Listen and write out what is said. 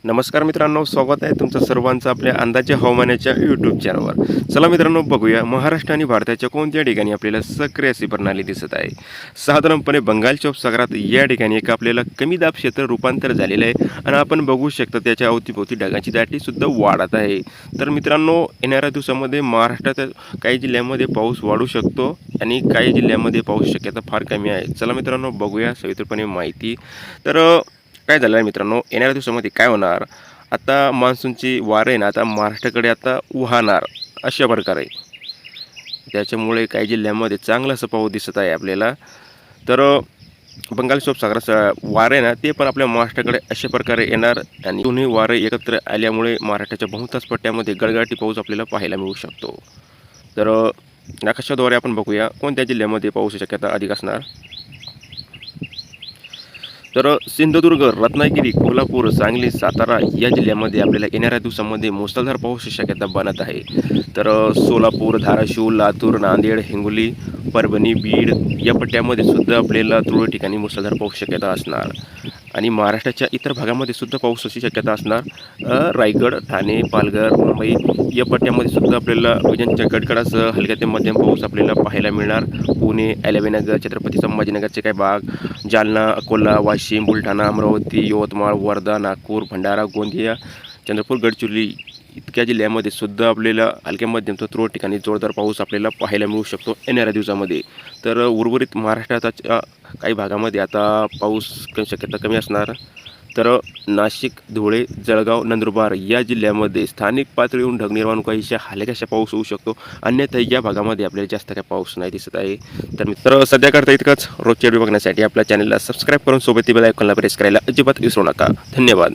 नमस्कार मित्रांनो, स्वागत आहे तुमचं सर्वांचं आपल्या अंदाजे हवामानाच्या यूट्यूब चॅनलवर. चला मित्रांनो, बघूया महाराष्ट्र आणि भारताच्या कोणत्या ठिकाणी आपल्याला सक्रिय अशी प्रणाली दिसत आहे. साधारणपणे बंगालच्या उपसागरात या ठिकाणी एक आपल्याला कमी दाब क्षेत्र रूपांतर झालेलं आहे आणि आपण बघू शकता त्याच्या अवतीभोवती ढगाची दाटीसुद्धा वाढत आहे. तर मित्रांनो, येणाऱ्या दिवसामध्ये महाराष्ट्रात काही जिल्ह्यांमध्ये पाऊस वाढू शकतो आणि काही जिल्ह्यांमध्ये पाऊस शक्यता फार कमी आहे. चला मित्रांनो, बघूया सविस्तरपणे माहिती. तर काय झालं आहे मित्रांनो, येणाऱ्या दिवसामध्ये काय होणार, आता मान्सूनची वारं आहे ना आता महाराष्ट्राकडे आता वाहणार अशा प्रकारे. त्याच्यामुळे काही जिल्ह्यांमध्ये चांगला असा पाऊस दिसत आहे आपल्याला. तर बंगालच्या उपसागराचं वारं आहे ना ते पण आपल्या महाराष्ट्राकडे अशा प्रकारे येणार आणि दोन्ही वारे एकत्र आल्यामुळे महाराष्ट्राच्या बहुतांश पट्ट्यामध्ये गडगडाटी पाऊस आपल्याला पाहायला मिळू शकतो. तर नकाशाद्वारे आपण बघूया कोणत्या जिल्ह्यामध्ये पाऊस शक्यता अधिक असणार. तर सिंधुदुर्ग, रत्नागिरी, कोल्हापूर, सांगली, सातारा या जिल्ह्यामध्ये आपल्याला येणाऱ्या दिवसामध्ये मुसळधार पाऊस शक्यता बनत आहे. तर सोलापूर, धाराशिव, लातूर, नांदेड, हिंगोली, परभणी, बीड या पट्ट्यामध्ये सुद्धा आपल्याला तुरळक ठिकाणी मुसळधार पाऊस शक्यता असणार आणि महाराष्ट्राच्या इतर भागामध्ये सुद्धा पावसाची शक्यता असणार. रायगड, ठाणे, पालघर, मुंबई या पट्ट्यामध्ये सुद्धा आपल्याला विजांच्या कडकडासह हलक्या ते मध्यम पाऊस आपल्याला पाहायला मिळणार. पुणे, अहिल्यानगर, छत्रपती संभाजीनगरचे काही भाग, जालना, अकोला, वाशिम, बुलढाणा, अमरावती, यवतमाळ, वर्धा, नागपूर, भंडारा, गोंदिया, चंद्रपूर, गडचिरोली इतक्या जिल्ह्यामध्ये सुद्धा आपल्याला हलक्या मध्यम तर तुरळक ठिकाणी जोरदार पाऊस आपल्याला पाहायला मिळू शकतो येणाऱ्या दिवसामध्ये. तर उर्वरित महाराष्ट्राच्या काही भागामध्ये आता पाऊस शक्यता कमी असणार. तर नाशिक, धुळे, जळगाव, नंदुरबार या जिल्ह्यामध्ये स्थानिक पातळीवरून ढग निर्माण काहीशा हलक्याशा पाऊस होऊ शकतो. अन्यथा या भागामध्ये आपल्याला जास्त काही पाऊस नाही दिसत आहे. तर मित्र, सध्या करता इतकंच. रोजच्या व्हिडिओ बघण्यासाठी आपल्या चॅनलला सबस्क्राईब करून सोबत बेल आयकॉनला प्रेस करायला अजिबात विसरू नका. धन्यवाद.